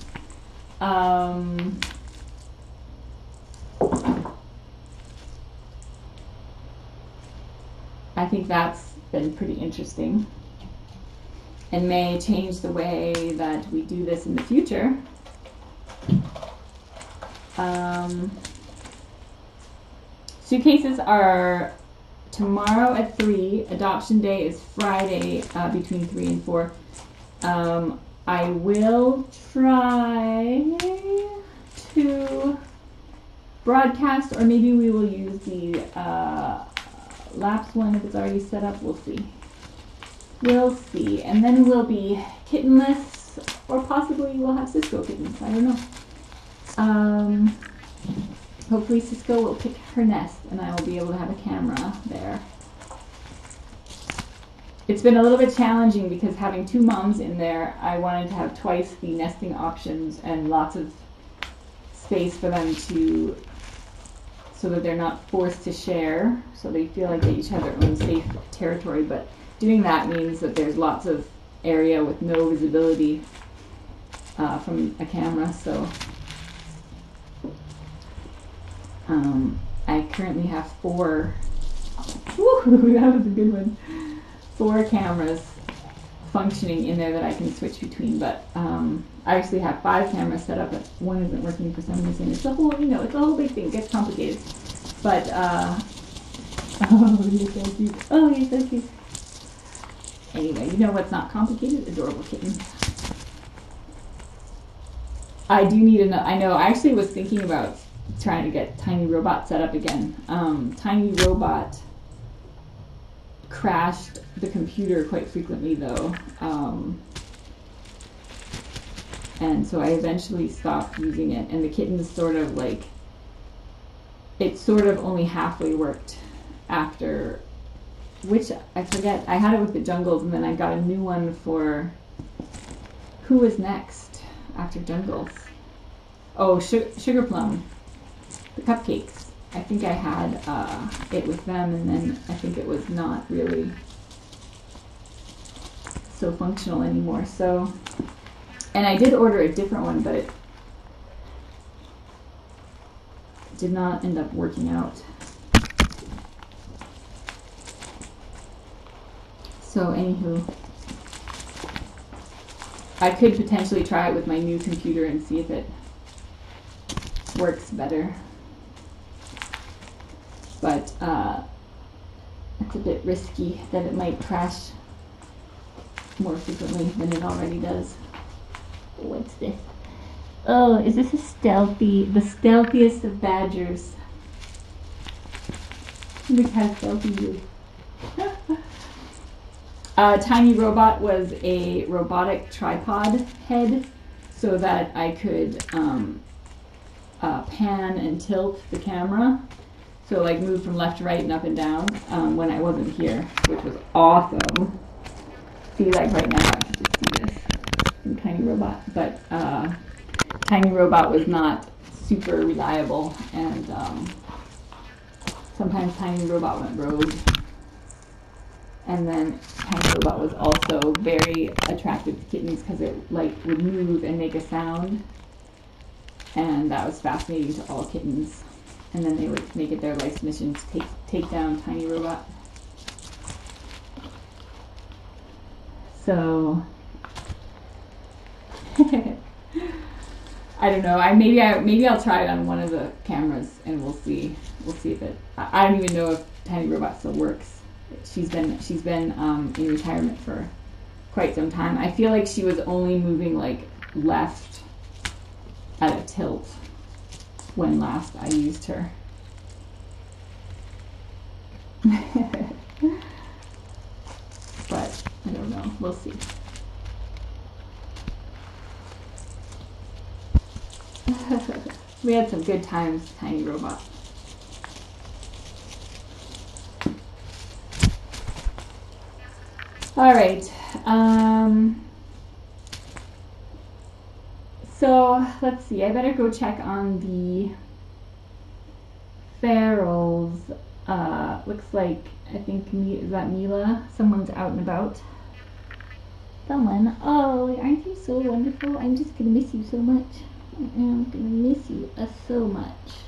I think that's been pretty interesting and may change the way that we do this in the future. Suitcases are tomorrow at 3. Adoption day is Friday between 3 and 4. I will try to broadcast, or maybe we will use the Laps one if it's already set up. We'll see. We'll see. And then we'll be kittenless, or possibly we'll have Cisco kittens. I don't know. Hopefully Cisco will pick her nest and I will be able to have a camera there. It's been a little bit challenging because having 2 moms in there, I wanted to have twice the nesting options and lots of space for them to, so that they're not forced to share, so they feel like they each have their own safe territory. But doing that means that there's lots of area with no visibility from a camera. So I currently have 4, woo, that was a good one, 4 cameras functioning in there that I can switch between, but I actually have 5 cameras set up, but one isn't working for some reason. It's a whole, it's a whole big thing. It gets complicated. But, oh, you're so cute. Oh, you're so cute. Anyway, you know what's not complicated? Adorable kittens. I do need another, I know, I actually was thinking about trying to get Tiny Robot set up again. Tiny Robot crashed the computer quite frequently though. And so I eventually stopped using it, and the kittens sort of like, it sort of only halfway worked after, which I forget, I had it with the Jungles and then I got a new one for, who was next after Jungles? Oh, Sugar Plum. The cupcakes. I think I had it with them, and then I think it was not really so functional anymore. So, and I did order a different one, but it did not end up working out. So anywho, I could potentially try it with my new computer and see if it works better. But it's a bit risky that it might crash more frequently than it already does. What's this? Oh, is this the stealthiest of badgers? Look how stealthy he is. Tiny Robot was a robotic tripod head so that I could pan and tilt the camera. So like move from left to right and up and down when I wasn't here, which was awesome. See, like right now I can just see this in Tiny Robot, but Tiny Robot was not super reliable, and sometimes Tiny Robot went rogue. And then Tiny Robot was also very attractive to kittens because it like would move and make a sound, and that was fascinating to all kittens. And then they would make it their life's mission to take down Tiny Robot. So I don't know. Maybe I'll try it on one of the cameras and we'll see. We'll see if it. I don't even know if Tiny Robot still works. She's been in retirement for quite some time. I feel like she was only moving like left at a tilt when last I used her. But I don't know. We'll see. We had some good times, Tiny Robot. All right. So let's see. I better go check on the ferals. Looks like is that Mila? Someone's out and about. Someone. Oh, aren't you so wonderful? I'm just gonna miss you so much. I'm gonna miss you so much.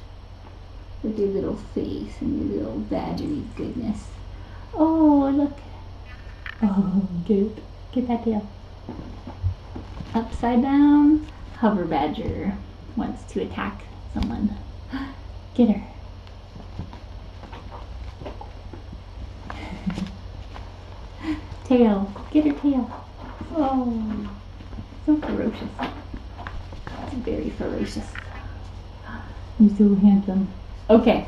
With your little face and your little badgery goodness. Oh, look. Oh, get that tail. Upside down, hover badger wants to attack someone. Get her. Tail, get her tail. Oh, so ferocious. Very ferocious. You're so handsome. Okay.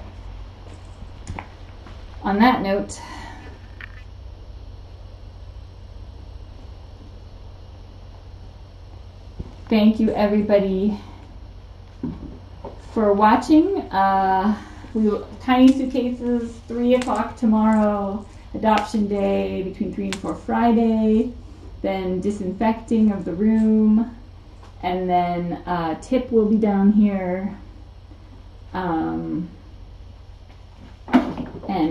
On that note, thank you everybody for watching. Tiny Suitcases, 3 o'clock tomorrow. Adoption Day between 3 and 4 Friday. Then disinfecting of the room. And then Tip will be down here. And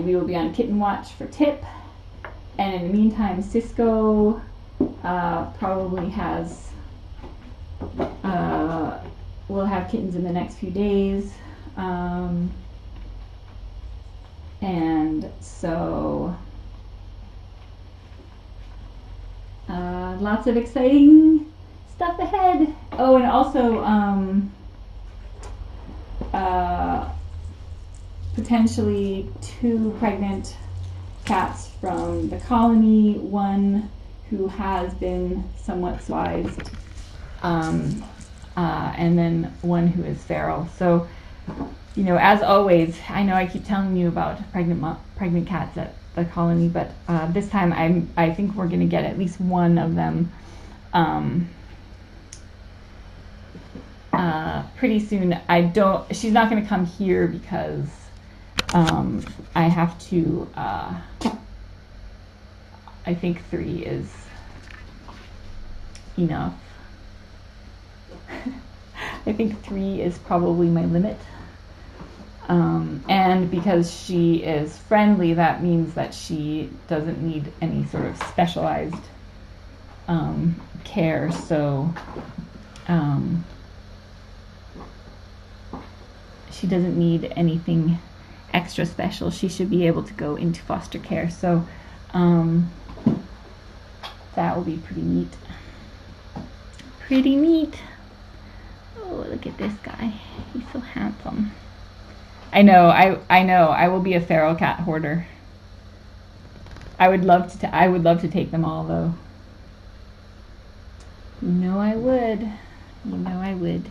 we will be on Kitten Watch for Tip. And in the meantime, Cisco probably has we'll have kittens in the next few days, and so lots of exciting stuff ahead. Oh, and also potentially 2 pregnant cats from the colony, one who has been somewhat sized, and then one who is feral. So, you know, as always, I know I keep telling you about pregnant cats at the colony, but this time I think we're going to get at least one of them pretty soon. She's not going to come here because I have to, I think 3 is enough. I think 3 is probably my limit. And because she is friendly, that means that she doesn't need any sort of specialized care. So she doesn't need anything extra special. She should be able to go into foster care. So that will be pretty neat. Pretty neat. Oh, look at this guy. He's so handsome. I know. I will be a feral cat hoarder. I would love to take them all though. You know I would. You know I would.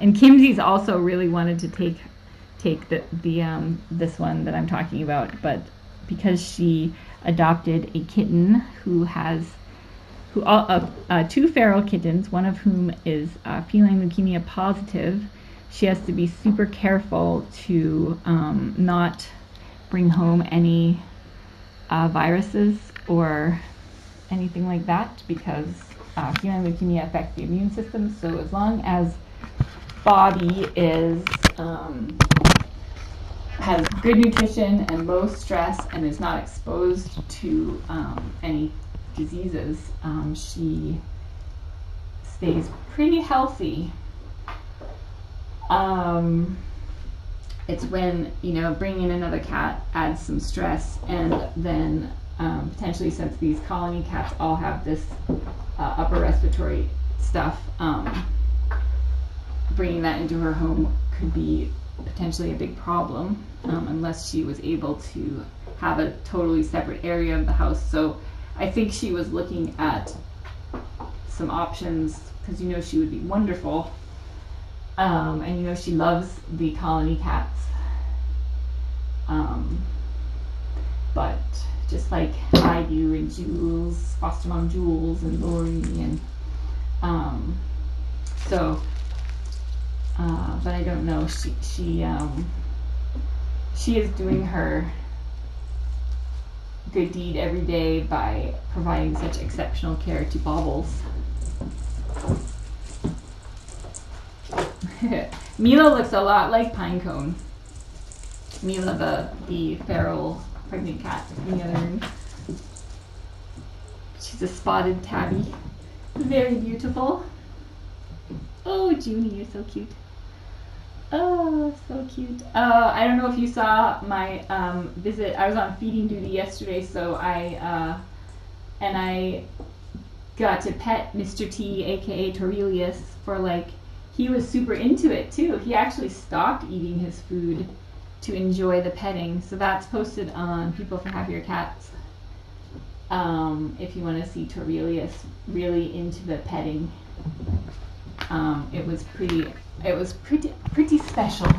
And Kimsey's also really wanted to take this one that I'm talking about, but because she adopted a kitten who has two feral kittens, one of whom is feline leukemia positive, she has to be super careful to not bring home any viruses or anything like that, because feline leukemia affects the immune system. So as long as Bobby has good nutrition and low stress and is not exposed to any diseases, she stays pretty healthy. It's when, bringing in another cat adds some stress, and then potentially, since these colony cats all have this upper respiratory stuff, bringing that into her home could be potentially a big problem, unless she was able to have a totally separate area of the house. So I think she was looking at some options, because she would be wonderful, and she loves the colony cats, but just like I do, and Jules, foster mom Jules, and Lori, and but I don't know. She is doing her good deed every day by providing such exceptional care to Bobbles. Mila looks a lot like Pinecone. Mila, the feral pregnant cat in the other room. She's a spotted tabby. Very beautiful. Oh, Junie, you're so cute. Oh, so cute. I don't know if you saw my visit. I was on feeding duty yesterday, so I got to pet Mr. T, aka Torelius, for he was super into it too. He actually stopped eating his food to enjoy the petting. So that's posted on People for Happier Cats. If you want to see Torelius really into the petting. It was pretty special.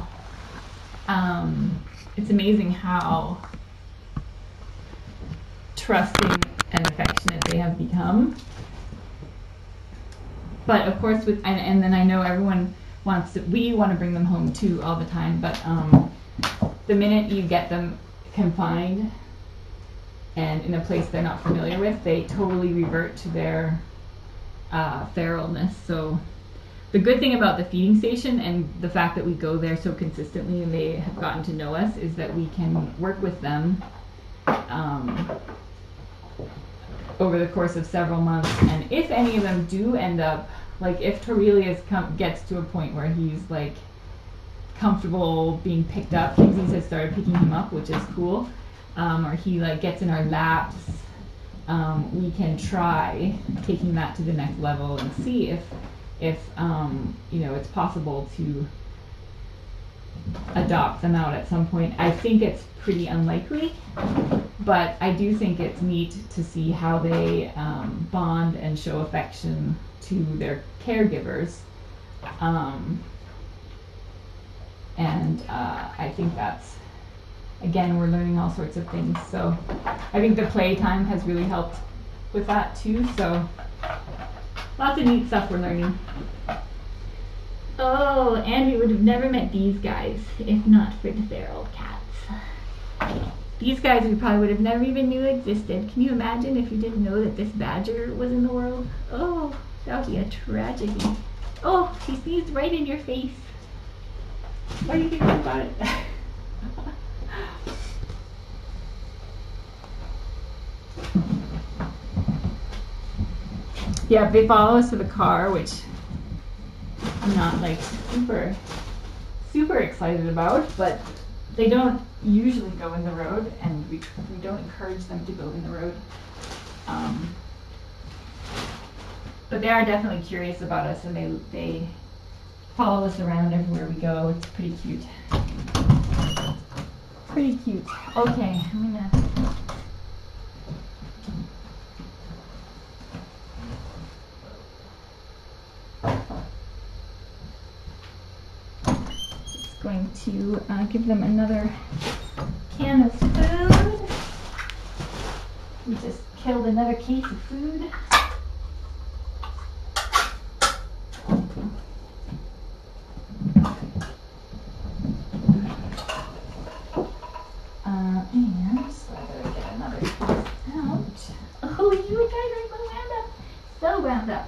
It's amazing how trusting and affectionate they have become. But of course, and then I know everyone we want to bring them home too all the time, but the minute you get them confined and in a place they're not familiar with, they totally revert to their feralness. So the good thing about the feeding station and the fact that we go there so consistently and they have gotten to know us is that we can work with them over the course of several months. And if any of them do end up, if Torelius gets to a point where he's comfortable being picked up, Kinsey's has started picking him up, which is cool, or he gets in our laps, we can try taking that to the next level and see if it's possible to adopt them out at some point. I think it's pretty unlikely, but I do think it's neat to see how they bond and show affection to their caregivers. I think that's, again, we're learning all sorts of things. So I think the playtime has really helped with that too. So lots of neat stuff we're learning. Oh, and we would have never met these guys if not for the feral cats. These guys we probably would have never even knew existed. Can you imagine if you didn't know that this badger was in the world? Oh, that would be a tragedy. Oh, she sneezed right in your face. What do you think about it? Yeah, they follow us to the car, which I'm not super excited about, but they don't usually go in the road, and we don't encourage them to go in the road. But they are definitely curious about us, and they follow us around everywhere we go. It's pretty cute. Pretty cute. Okay, I'm gonna. going to give them another can of food. We just killed another case of food. And so I better get another piece out. Oh, you guys are so wound up. So wound up.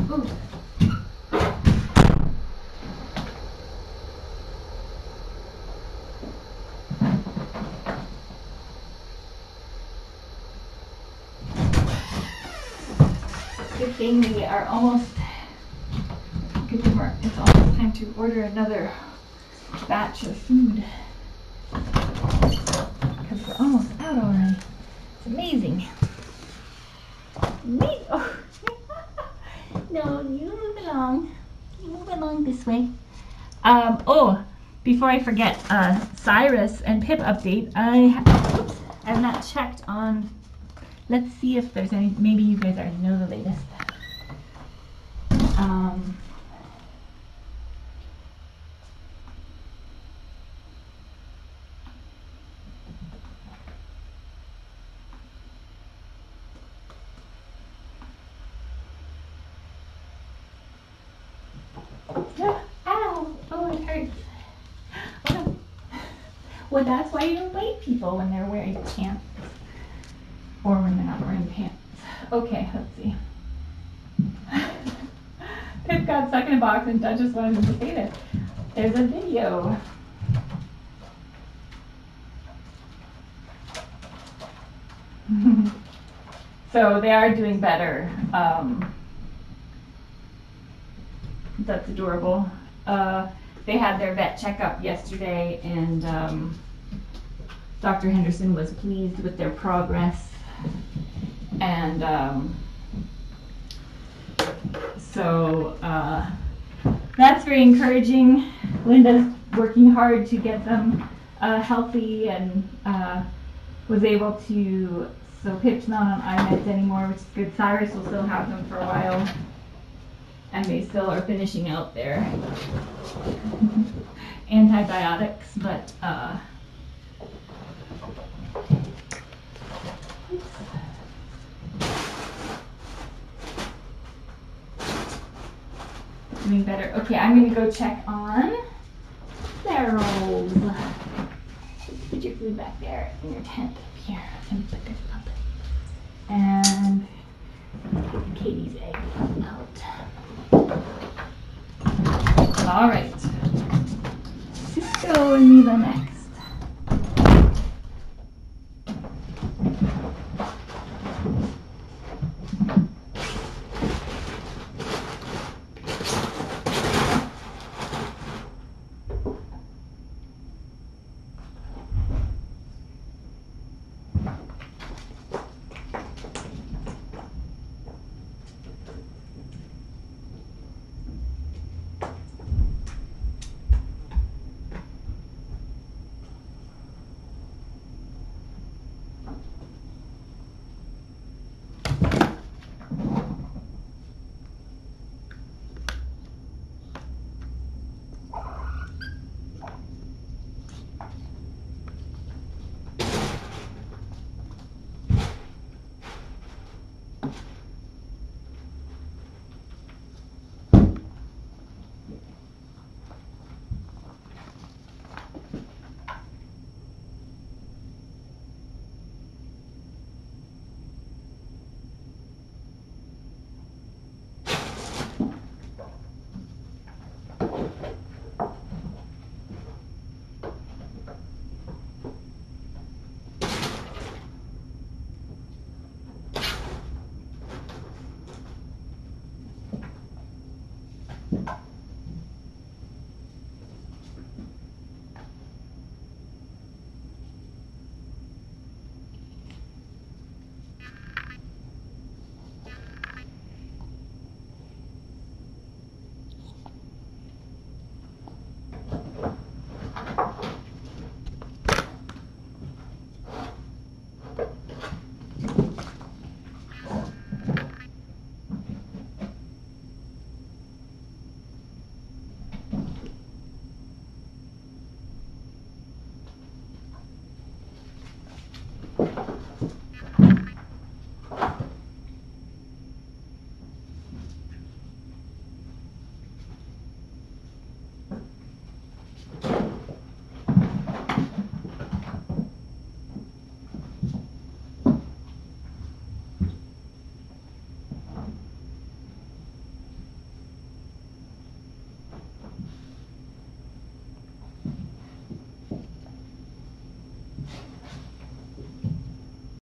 Ooh. Good thing we are almost, good thing it's almost time to order another batch of food. Because we're almost out already. It's amazing. Oh. No, you move along. You move along this way. Oh, before I forget, Cyrus and Pip update. I have not checked on. Let's see if there's any. Maybe you guys already know the latest. Ow! Oh, it hurts. Oh, no. Well, that's why you don't bite people when they're wearing pants. Or when they're not wearing pants. Okay, let's see. Pip got stuck in a box and Dad just wanted to say this. There's a video. So they are doing better. That's adorable. They had their vet checkup yesterday, and Dr. Henderson was pleased with their progress. And so that's very encouraging. Linda's working hard to get them healthy, and was able to, so Pip's not on iMeds anymore, which is good. Cyrus will still have them for a while, and they still are finishing out their antibiotics, but doing better. Okay, I'm going to go check on Farrell's. Put your food back there in your tent up here. And put this up. And Katie's egg out. All right. Cisco and me the next.